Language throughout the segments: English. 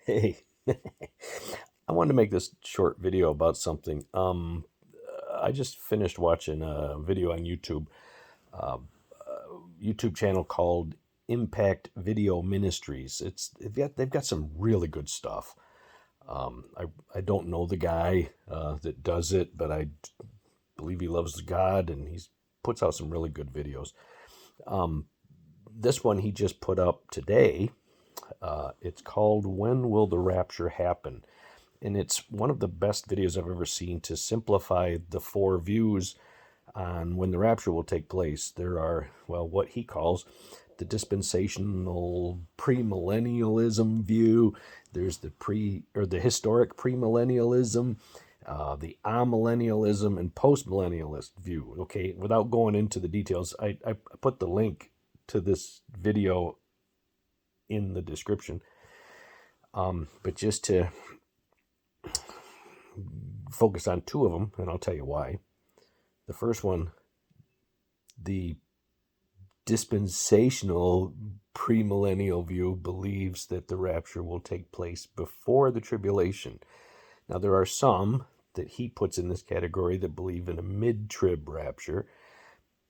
Hey, I wanted to make this short video about something. I just finished watching a video on YouTube channel called Impact Video Ministries. They've got some really good stuff. I don't know the guy that does it, but I believe he loves God and he puts out some really good videos. This one he just put up today. It's called "When Will the Rapture Happen?" And it's one of the best videos I've ever seen to simplify the four views on when the rapture will take place. There are, well, what he calls the dispensational premillennialism view. There's the historic premillennialism, the amillennialism, and postmillennialist view. Okay, without going into the details, I put the link to this video in the description. But just to focus on two of them, and I'll tell you why. The first one, the dispensational premillennial view, believes that the rapture will take place before the tribulation. Now, there are some that he puts in this category that believe in a mid-trib rapture,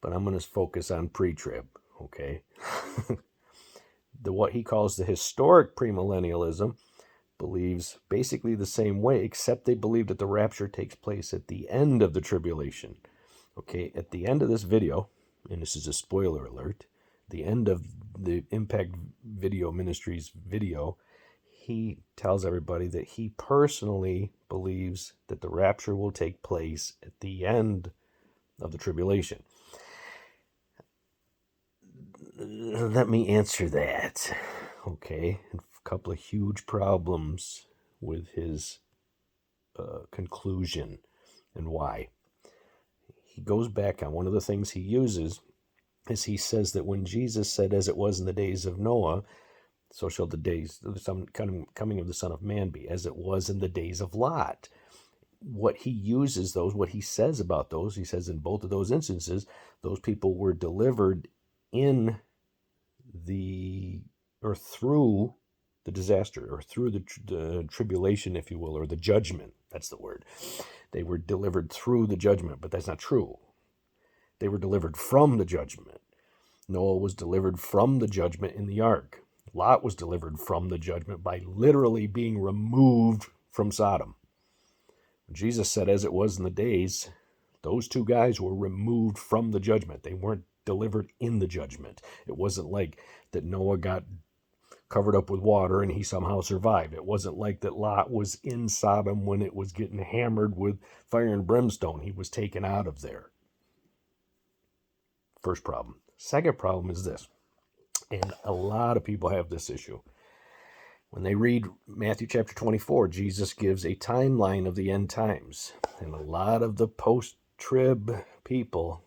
but I'm going to focus on pre-trib, okay? What he calls the historic premillennialism believes basically the same way, except they believe that the rapture takes place at the end of the tribulation. Okay, at the end of this video, and this is a spoiler alert, the end of the Impact Video Ministries video, he tells everybody that he personally believes that the rapture will take place at the end of the tribulation. Let me answer that. Okay, a couple of huge problems with his conclusion and why. He goes back on one of the things he uses is he says that when Jesus said, "As it was in the days of Noah, so shall the days of the coming of the Son of Man be, as it was in the days of Lot." What he uses what he says about those, he says in both of those instances, those people were delivered in or through the disaster, or through the tribulation, if you will, or the judgment. That's the word. They were delivered through the judgment, but that's not true. They were delivered from the judgment. Noah was delivered from the judgment in the ark. Lot was delivered from the judgment by literally being removed from Sodom. Jesus said, "As it was in the days," those two guys were removed from the judgment. They weren't delivered in the judgment. It wasn't like that Noah got covered up with water and he somehow survived. It wasn't like that Lot was in Sodom when it was getting hammered with fire and brimstone. He was taken out of there. First problem. Second problem is this, and a lot of people have this issue. When they read Matthew chapter 24, Jesus gives a timeline of the end times. And a lot of the post-trib people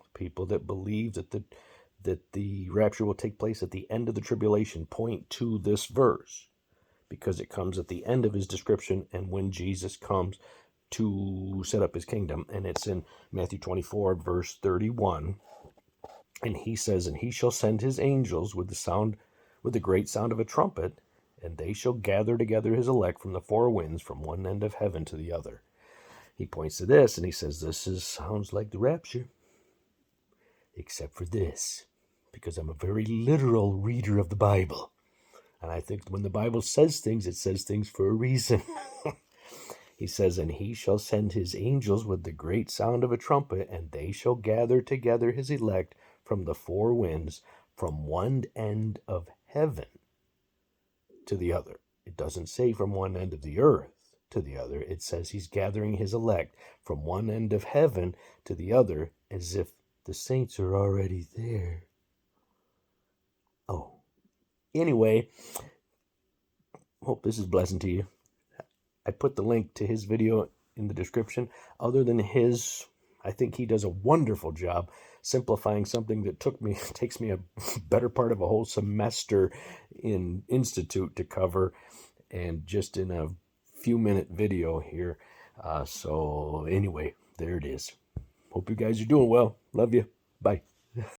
that believe that the rapture will take place at the end of the tribulation, point to this verse, because it comes at the end of his description and when Jesus comes to set up his kingdom. And it's in Matthew 24, verse 31. And he says, "And he shall send his angels with the great sound of a trumpet, and they shall gather together his elect from the four winds, from one end of heaven to the other." He points to this and he says, sounds like the rapture, except for this, because I'm a very literal reader of the Bible. And I think when the Bible says things, it says things for a reason. He says, "And he shall send his angels with the great sound of a trumpet, and they shall gather together his elect from the four winds, from one end of heaven to the other." It doesn't say from one end of the earth to the other. It says he's gathering his elect from one end of heaven to the other, as if the saints are already there. Oh, anyway, hope this is blessing to you. I put the link to his video in the description. Other than his, I think he does a wonderful job simplifying something that takes me a better part of a whole semester in Institute to cover, and just in a few-minute video here. So anyway, there it is. Hope you guys are doing well. Love you. Bye.